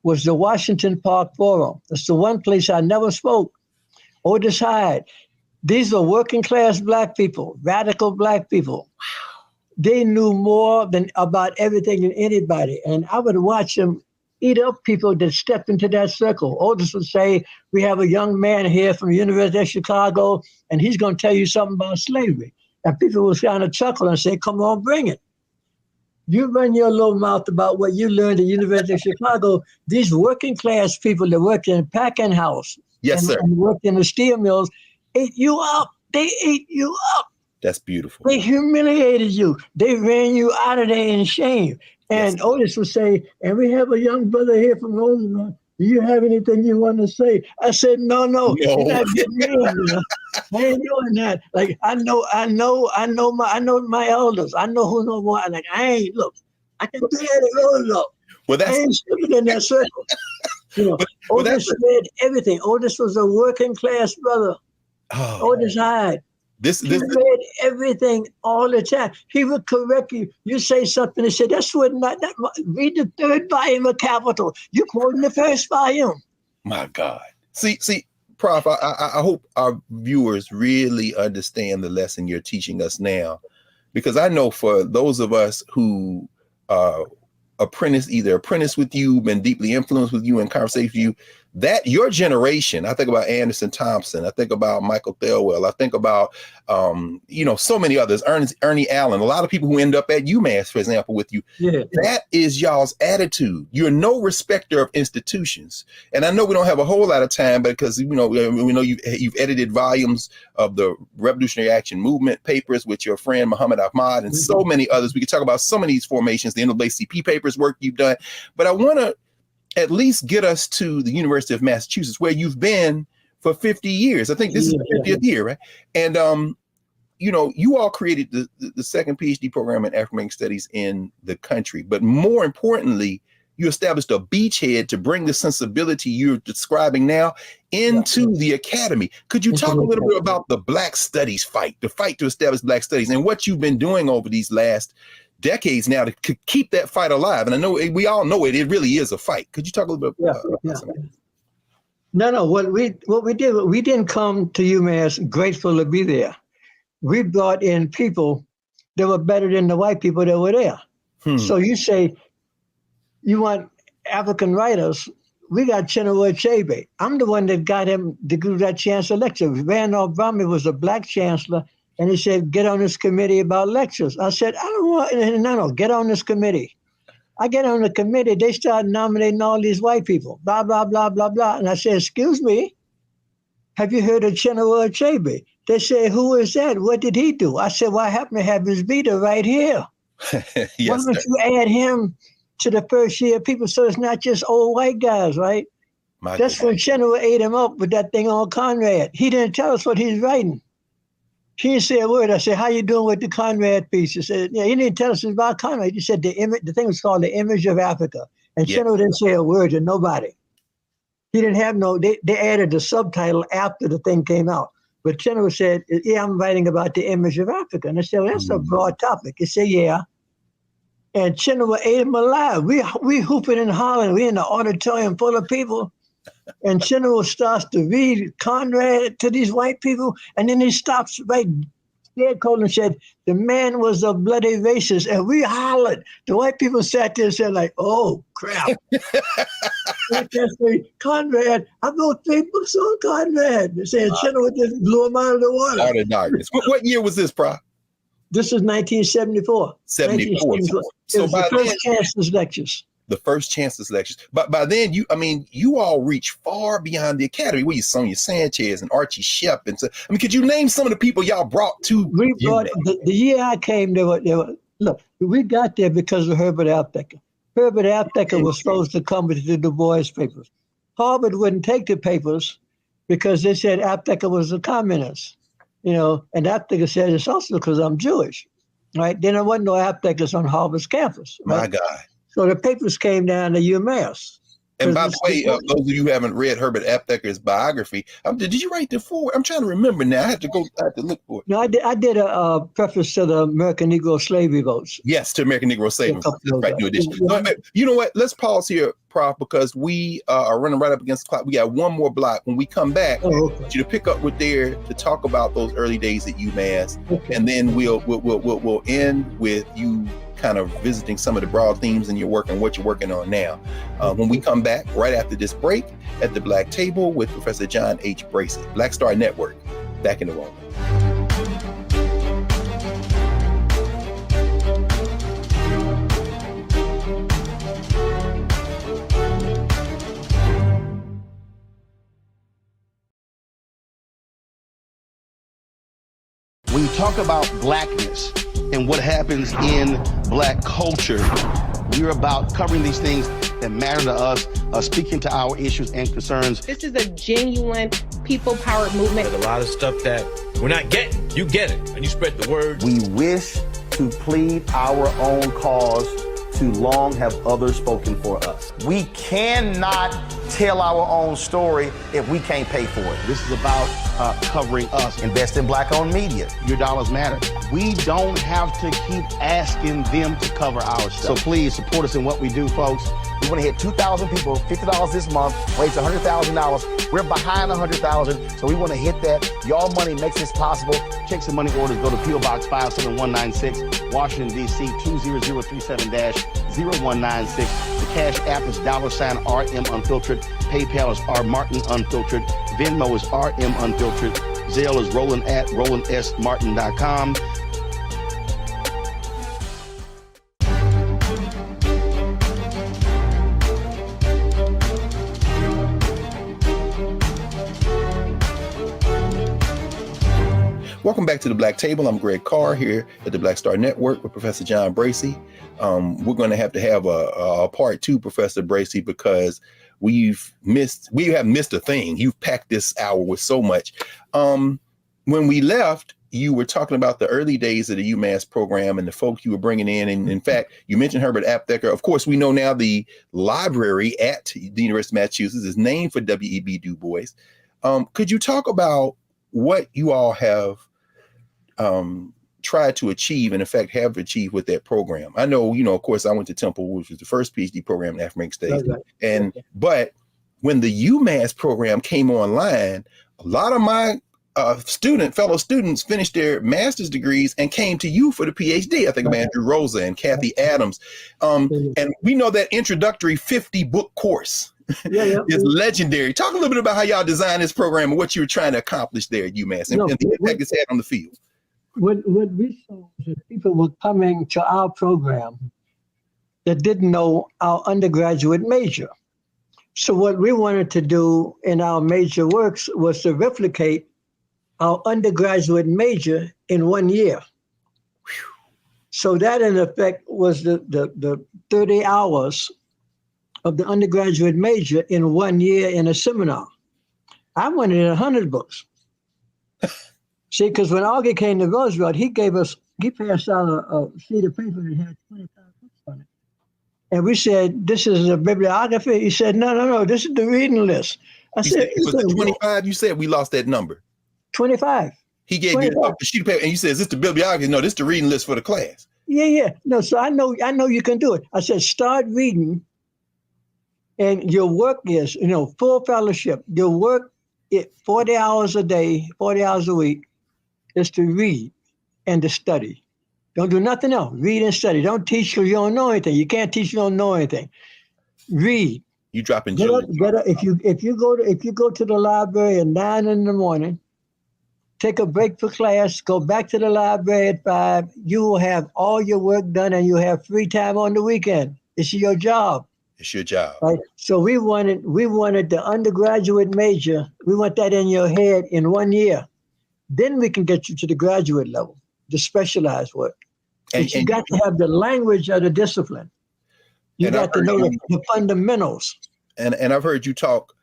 was the Washington Park Forum. That's the one place I never spoke. Otis Hyde. These were working class Black people, radical Black people. Wow. They knew more about everything than anybody. And I would watch them eat up people that stepped into that circle. Otis would say, we have a young man here from the University of Chicago, and he's going to tell you something about slavery. And people would kind of chuckle and say, come on, bring it. You run your little mouth about what you learned at the University of Chicago. These working class people that worked in a packing house and worked in the steel mills ate you up. They ate you up. That's beautiful. They humiliated you. They ran you out of there in shame. And Otis would say, and we have a young brother here from Roosevelt. Do you have anything you want to say? I said, no. You're not getting me in there. I ain't doing that. Like, I know my elders. I know who know more. Like, I can do that at Roosevelt. Well, I ain't slipping in that circle. Otis read everything. Otis was a working class brother. Otis Hyde. He read everything all the time. He would correct you. You say something and say, that's what not that. Read the third volume of Capital. You're quoting the first volume. My God. See, Prof, I hope our viewers really understand the lesson you're teaching us now, because I know for those of us who apprentice with you, been deeply influenced with you in conversation with you, that your generation, I think about Anderson Thompson, I think about Michael Thelwell, I think about, so many others, Ernie Allen, a lot of people who end up at UMass, for example, with you. Yeah. That is y'all's attitude. You're no respecter of institutions. And I know we don't have a whole lot of time, but because, we know you've edited volumes of the Revolutionary Action Movement papers with your friend Muhammad Ahmad and so many others. We could talk about some of these formations, the NAACP papers work you've done, but I want to at least get us to the University of Massachusetts, where you've been for 50 years. I think this is the 50th year, right? And, you all created the second PhD program in African American Studies in the country. But more importantly, You established a beachhead to bring the sensibility you're describing now into the academy. Could you talk a little bit about the Black Studies fight, the fight to establish Black Studies, and what you've been doing over these last decades now to keep that fight alive? And I know we all know it really is a fight. Could you talk a little bit about that? No. What we did, we didn't come to UMass grateful to be there. We brought in people that were better than the white people that were there. So you say you want African writers. We got Chinua Achebe. I'm the one that got him to do that chancellor lecture. Randolph Bromley was a Black chancellor, and he said, get on this committee about lectures. I said, I don't want, no, get on this committee. I get on the committee, they start nominating all these white people, blah, blah, blah, blah, blah. And I said, excuse me, have you heard of Chinua Achebe? They said, who is that? What did he do? I said, well, I happen to have his beta right here. Yes, why don't you add him to the first year people so it's not just old white guys, right? That's when Chinua ate him up with that thing on Conrad. He didn't tell us what he's writing. He didn't say a word. I said, how you doing with the Conrad piece? He said, yeah, he didn't tell us about Conrad. He said the thing was called The Image of Africa. And Chinua didn't say a word to nobody. He didn't have they added the subtitle after the thing came out. But Chinua said, yeah, I'm writing about the image of Africa. And I said, well, that's a broad topic. He said, yeah. And Chinua ate him alive. We hooping and hollering. We in the auditorium full of people. And Chinua starts to read Conrad to these white people. And then he stops right dead cold and said, the man was a bloody racist. And we hollered. The white people sat there and said like, oh, crap. Conrad, I wrote 3 books on Conrad. They said Chinua just blew him out of the water. Out of darkness. What year was this, Prof? This is 1974. 74. So by the first Chancellor's lectures. The first Chancellor's lectures. But by then, you all reach far beyond the academy. Where you Sonia Sanchez and Archie Shep, and so, could you name some of the people y'all brought to? We brought the year I came. They were look. We got there because of Herbert Aptheker. Herbert Aptheker was supposed to come with the Du Bois papers. Harvard wouldn't take the papers because they said Aptheker was a communist. And Aptheker said it's also because I'm Jewish, right? Then there wasn't no Apthekers on Harvard's campus. Right? My God. So the papers came down to UMass. And by the way, those of you who haven't read Herbert Aptheker's biography, did you write the foreword? I'm trying to remember now. I have to look for it. No, I did a preface to the American Negro Slavery Votes. Yes, to American Negro Slavery Votes. Right, new edition. You know what? Let's pause here, Prof, because we are running right up against the clock. We got one more block. When we come back, I want you to pick up with there to talk about those early days at UMass, and then we'll end with you kind of visiting some of the broad themes in your work and what you're working on now. When we come back right after this break at the Black Table with Professor John H. Bracey, Black Star Network, back in the moment. When you talk about blackness and what happens in Black culture, we're about covering these things that matter to us, speaking to our issues and concerns. This is a genuine people-powered movement. There's a lot of stuff that we're not getting. You get it, and you spread the word. We wish to plead our own cause. Too long have others spoken for us. We cannot tell our own story if we can't pay for it. This is about covering us. Invest in Black-owned media. Your dollars matter. We don't have to keep asking them to cover our stuff. So please support us in what we do, folks. We want to hit 2,000 people, $50 this month, raise $100,000. We're behind 100,000, so we want to hit that. Y'all money makes this possible. Checks and money orders go to P.O. Box 57196, Washington, D.C. 20037-0196. The Cash App is $RM Unfiltered. PayPal is R Martin Unfiltered. Venmo is RM Unfiltered. Zelle is Roland at RolandSMartin.com. Welcome back to the Black Table. I'm Greg Carr here at the Black Star Network with Professor John Bracey. We're going to have a part 2, Professor Bracey, because we have missed a thing. You've packed this hour with so much. When we left, you were talking about the early days of the UMass program and the folk you were bringing in. And in fact, you mentioned Herbert Aptheker. Of course, we know now the library at the University of Massachusetts is named for W.E.B. Du Bois. Could you talk about what you all have tried to achieve, and in fact have achieved with that program? I know, of course, I went to Temple, which was the first PhD program in African States. Right. But when the UMass program came online, a lot of my fellow students finished their master's degrees and came to you for the PhD. I think of Andrew Rosa and Kathy Adams. And we know that introductory 50-book course is legendary. Talk a little bit about how y'all designed this program and what you were trying to accomplish there at UMass and the impact it's had on the field. What we saw was that people were coming to our program that didn't know our undergraduate major. So what we wanted to do in our major works was to replicate our undergraduate major in 1 year. So that in effect was the 30 hours of the undergraduate major in 1 year in a seminar. I wanted 100 books. See, because when Augie came to Roosevelt, he passed out a sheet of paper that had 25 books on it. And we said, this is a bibliography. He said, no, this is the reading list. I said, it was the 25? You said we lost that number. 25. He gave 25. You the sheet of paper, and you said, is this the bibliography? No, this is the reading list for the class. Yeah. No, so I know you can do it. I said, start reading, and your work is, full fellowship. Your work, 40 hours a day, 40 hours a week, is to read and to study. Don't do nothing else. Read and study. Don't teach because you don't know anything. You can't teach if you don't know anything. Read. You dropping get up, if you go to the library at 9 in the morning, take a break for class, go back to the library at 5, you will have all your work done and you have free time on the weekend. It's your job. It's your job. Right? So we wanted the undergraduate major, we want that in your head in 1 year. Then we can get you to the graduate level, the specialized work. But you got to have the language of the discipline. You got to know the fundamentals. And I've heard you talk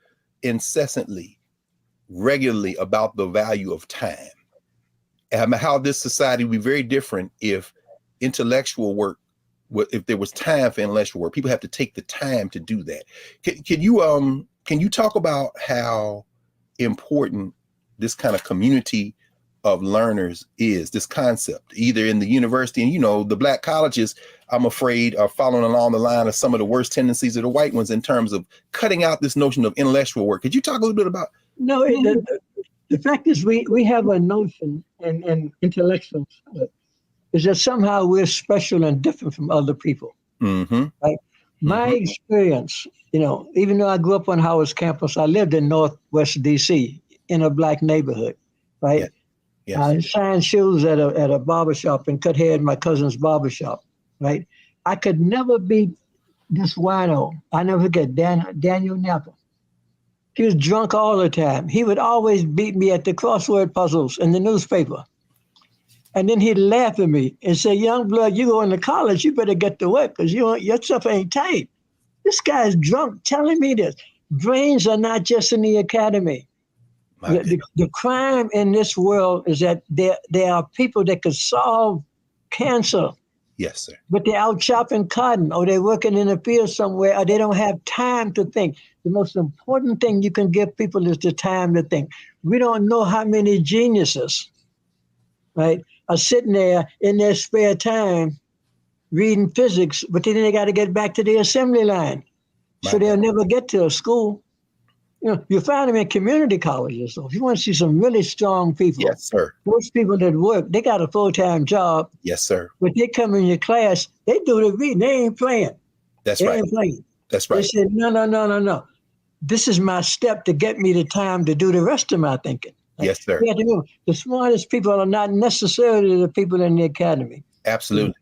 incessantly, regularly about the value of time and how this society would be very different if intellectual work, if there was time for intellectual work. People have to take the time to do that. Can you talk about how important this kind of community of learners is, this concept, either in the university and, the Black colleges, I'm afraid, are following along the line of some of the worst tendencies of the white ones in terms of cutting out this notion of intellectual work. Could you talk a little bit about? No, the fact is we have a notion in intellectual is that somehow we're special and different from other people. Mm-hmm. Right? My experience, even though I grew up on Howard's campus, I lived in Northwest DC in a Black neighborhood, right? Yeah. Yes. I shined shoes at a barbershop and cut hair at my cousin's barbershop, right? I could never be this wino. I never forget Daniel Napa. He was drunk all the time. He would always beat me at the crossword puzzles in the newspaper. And then he'd laugh at me and say, young blood, you going to college, you better get to work because your stuff ain't tight. This guy's drunk telling me this. Brains are not just in the academy. The crime in this world is that there are people that could solve cancer. Yes, sir. But they're out chopping cotton, or they're working in a field somewhere, or they don't have time to think. The most important thing you can give people is the time to think. We don't know how many geniuses, right, are sitting there in their spare time reading physics, but then they got to get back to the assembly line. So they'll never get to a school. You find them in community colleges. So if you want to see some really strong people, yes, sir. Those people that work, they got a full-time job. Yes, sir. But they come in your class, they do the reading. They ain't playing. That's right. They ain't playing. That's right. They said, no. This is my step to get me the time to do the rest of my thinking. Yes, sir. You have to remember, the smartest people are not necessarily the people in the academy. Absolutely.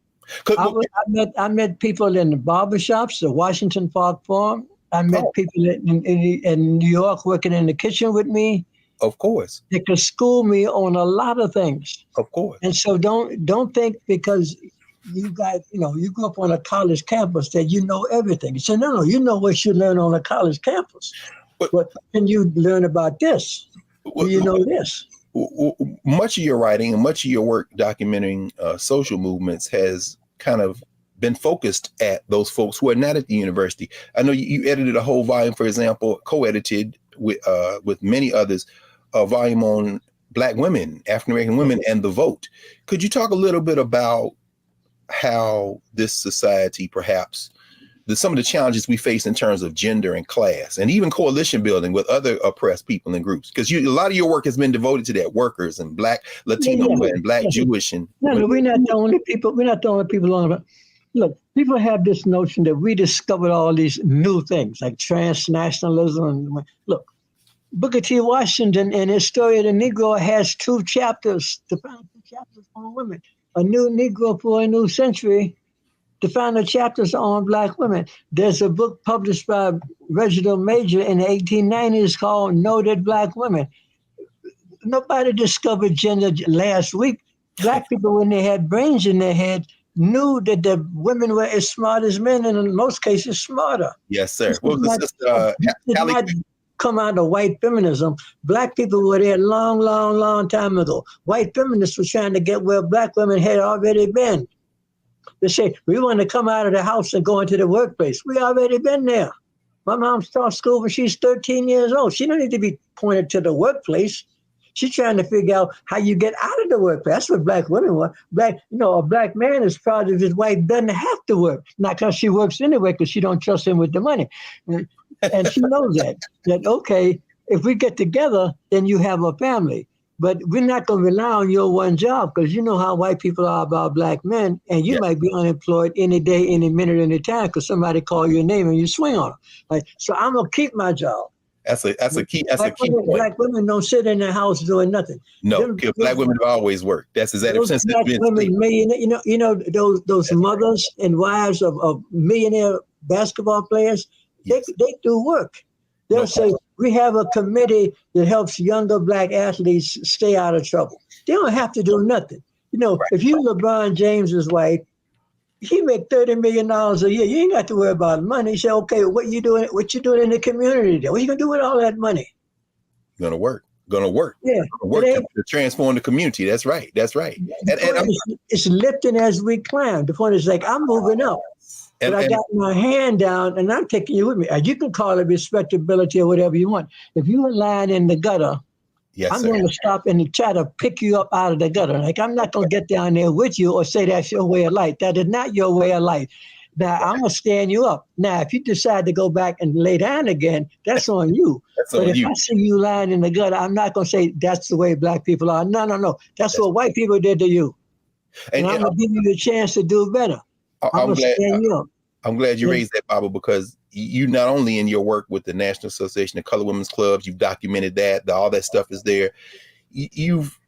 I met people in the barbershops, the Washington Park Forum. I met people in New York working in the kitchen with me. Of course. They could school me on a lot of things. Of course. And so don't think because you grew up on a college campus that you know everything. You say, no, you know what you learn on a college campus. But can you learn about this? Do you know this? much of your writing and much of your work documenting social movements has kind of been focused at those folks who are not at the university. I know you edited a whole volume, for example, co-edited with many others, a volume on Black women, African-American women, and the vote. Could you talk a little bit about how this society, perhaps, some of the challenges we face in terms of gender and class, and even coalition building with other oppressed people and groups? Because a lot of your work has been devoted to that, workers and Black Latino and Black Jewish. And no, we're not the only people. We're not the only people on it. Look, people have this notion that we discovered all these new things like transnationalism. Look, Booker T. Washington in his story of the Negro has 2 chapters, defined 2 chapters on women. A New Negro for a New Century, defined the chapters on Black women. There's a book published by Reginald Major in the 1890s called Noted Black Women. Nobody discovered gender last week. Black people, when they had brains in their head, knew that the women were as smart as men, and in most cases smarter. Yes, sir. This did not come out of white feminism. Black people were there long time ago. White feminists were trying to get where Black women had already been. They say, we want to come out of the house and go into the workplace. We already been there. My mom started school when she's 13 years old. She don't need to be pointed to the workplace. She's trying to figure out how you get out of the workplace. That's what Black women want. A Black man is proud of his wife doesn't have to work. Not because she works anyway, because she don't trust him with the money. And she knows that, okay, if we get together, then you have a family. But we're not going to rely on your one job, because you know how white people are about Black men, and you might be unemployed any day, any minute, any time, because somebody call your name and you swing on them. Like, so I'm going to keep my job. That's a key point. Black women don't sit in the house doing nothing. No, Black women have always worked. That's exactly since Black women, those mothers and wives of millionaire basketball players, they do work. They'll say, we have a committee that helps younger Black athletes stay out of trouble. They don't have to do nothing. If you LeBron James's wife, he make $30 million a year. You ain't got to worry about money. You say, okay, what you doing in the community then? What you gonna do with all that money? Gonna work. Yeah. Work to transform the community. That's right. It's lifting as we climb. The point is, like, I'm moving up. But I got my hand down and I'm taking you with me. You can call it respectability or whatever you want. If you're lying in the gutter, I'm going to stop and try to pick you up out of the gutter. Like, I'm not going to get down there with you or say that's your way of life. That is not your way of life. Now, I'm going to stand you up. Now, if you decide to go back and lay down again, that's on you. But if I see you lying in the gutter, I'm not going to say that's the way Black people are. No. That's what white people did to you. And I'm going to give you the chance to do better. I'm glad you raised that, Baba, because you not only in your work with the National Association of Color Women's Clubs, you've documented that, all that stuff is there. You've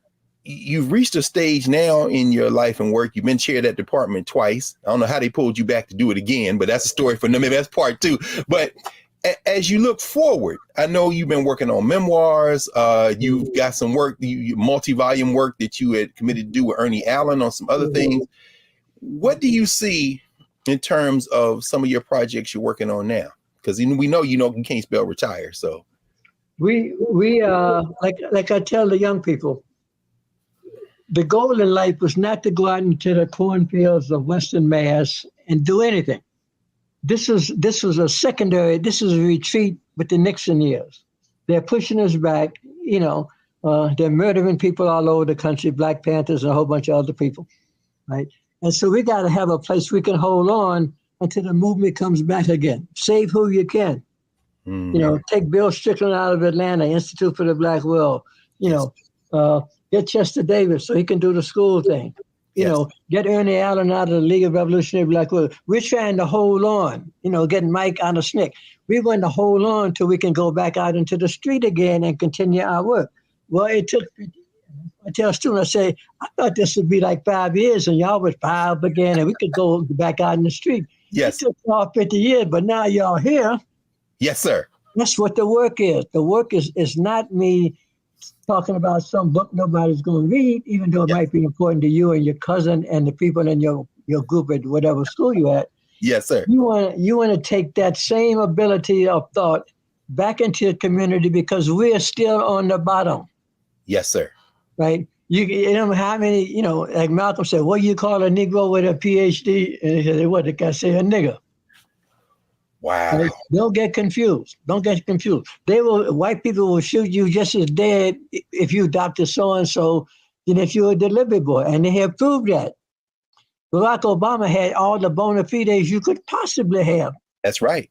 reached a stage now in your life and work. You've been chair of that department twice. I don't know how they pulled you back to do it again, but that's a story for them. Maybe that's part 2. But as you look forward, I know you've been working on memoirs. You've got some work, multi-volume work that you had committed to do with Ernie Allen on some other things. What do you see in terms of some of your projects you're working on now? Because we know you can't spell retire. So we like I tell the young people, the goal in life was not to go out into the cornfields of Western Mass and do anything. This was a secondary. This is a retreat with the Nixon years. They're pushing us back. They're murdering people all over the country, Black Panthers and a whole bunch of other people, right? And so we got to have a place we can hold on until the movement comes back again. Save who you can. Take Bill Strickland out of Atlanta, Institute for the Black World. Get Chester Davis so he can do the school thing. Get Ernie Allen out of the League of Revolutionary Black World. We're trying to hold on, getting Mike on the SNCC. We want to hold on till we can go back out into the street again and continue our work. Well, it took, I tell students, I say, I thought this would be like 5 years and y'all would fire up again and we could go back out in the street. Yes. It took all 50 years, but now y'all here. Yes, sir. That's what the work is. The work is not me talking about some book nobody's going to read, even though it might be important to you and your cousin and the people in your group at whatever school you're at. Yes, sir. You want to take that same ability of thought back into the community because we're still on the bottom. Yes, sir. right? You know how many, like Malcolm said, what do you call a Negro with a PhD? And he said, what did I say, a nigger? Wow. Right? Don't get confused. Don't get confused. White people will shoot you just as dead if you Dr. So-and-so than if you're a delivery boy. And they have proved that. Barack Obama had all the bona fides you could possibly have. That's right.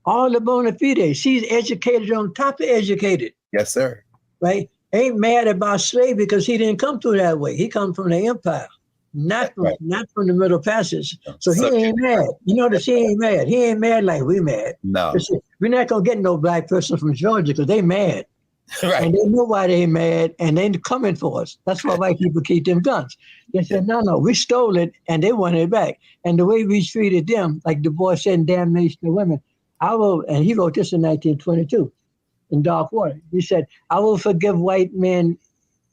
All the bona fides. He's educated on top of educated. Yes, sir. Right? Ain't mad about slavery because he didn't come through that way. He come from the empire, not from the Middle Passage. So he ain't mad. You notice he ain't mad. He ain't mad like we mad. No. We're not going to get no black person from Georgia because they mad. Right. And they know why they mad and they coming for us. That's why white people keep them guns. They said, no, we stole it and they wanted it back. And the way we treated them, like Du Bois said in Damnation of Women, and he wrote this in 1922 in Dark Water. He said, I will forgive white men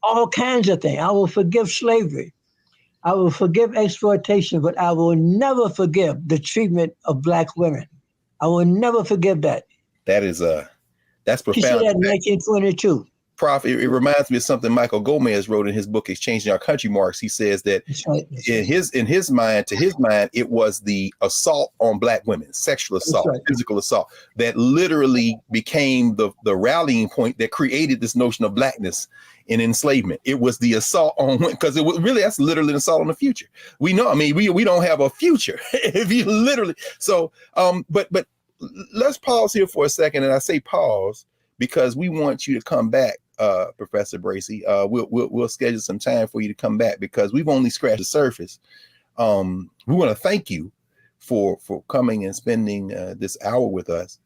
all kinds of things. I will forgive slavery. I will forgive exploitation, but I will never forgive the treatment of black women. I will never forgive that. That's profound. He said that in 1922. Prof, it reminds me of something Michael Gomez wrote in his book, Exchanging Our Country Marks. He says that in his mind, it was the assault on black women, sexual assault, physical assault, that literally became the rallying point that created this notion of blackness in enslavement. It was the assault on women, because that's literally an assault on the future. We know, we don't have a future if you literally. So, but let's pause here for a second, and I say pause because we want you to come back. Professor Bracey, we'll schedule some time for you to come back because we've only scratched the surface. We want to thank you for coming and spending this hour with us,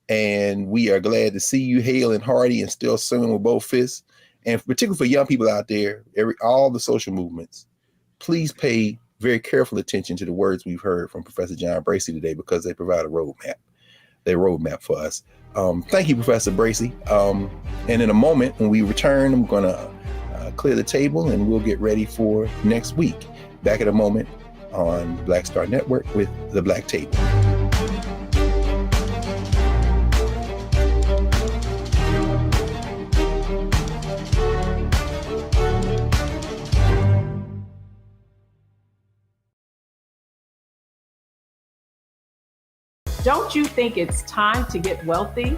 and we are glad to see you hale and hearty and still swinging with both fists. And particularly for young people out there, all the social movements, please pay very careful attention to the words we've heard from Professor John Bracey today because they provide a roadmap. Their roadmap for us. Thank you, Professor Bracey. And in a moment, when we return, I'm going to clear the table and we'll get ready for next week. Back in a moment on Black Star Network with The Black Table. Don't you think it's time to get wealthy?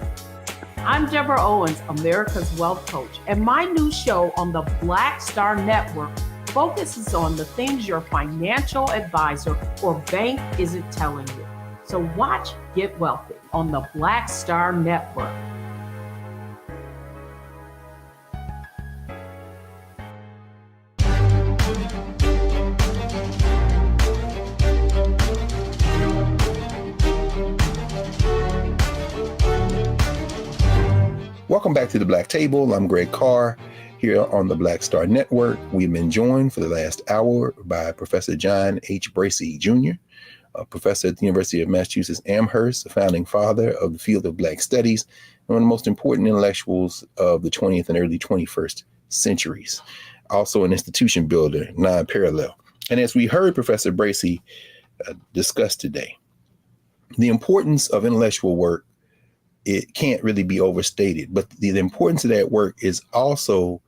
I'm Deborah Owens, America's Wealth Coach, and my new show on the Black Star Network focuses on the things your financial advisor or bank isn't telling you. So watch Get Wealthy on the Black Star Network. Welcome back to the Black Table. I'm Greg Carr here on the Black Star Network. We've been joined for the last hour by Professor John H. Bracey, Jr., a professor at the University of Massachusetts Amherst, a founding father of the field of Black studies, and one of the most important intellectuals of the 20th and early 21st centuries. Also an institution builder, non-parallel. And as we heard Professor Bracey discuss today, the importance of intellectual work, it can't really be overstated, but the importance of that work is also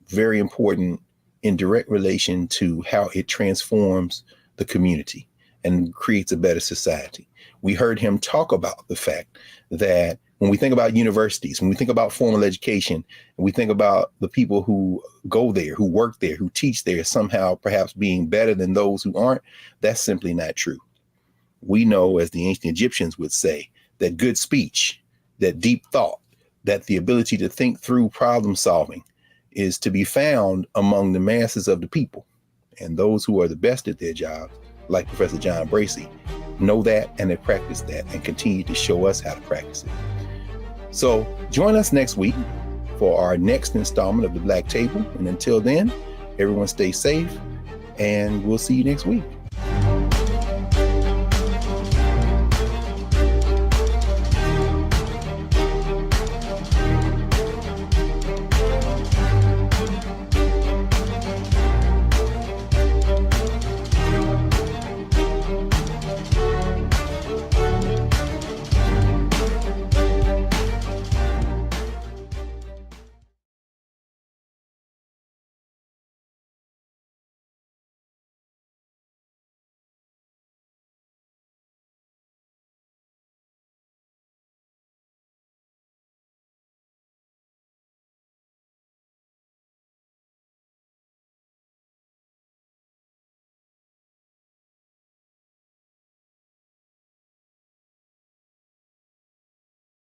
very important in direct relation to how it transforms the community and creates a better society. We heard him talk about the fact that when we think about universities, when we think about formal education, and we think about the people who go there, who work there, who teach there, somehow perhaps being better than those who aren't, that's simply not true. We know, as the ancient Egyptians would say, that good speech, that deep thought, that the ability to think through problem solving is to be found among the masses of the people. And those who are the best at their jobs, like Professor John Bracey, know that and they practice that and continue to show us how to practice it. So join us next week for our next installment of The Black Table. And until then, everyone stay safe and we'll see you next week.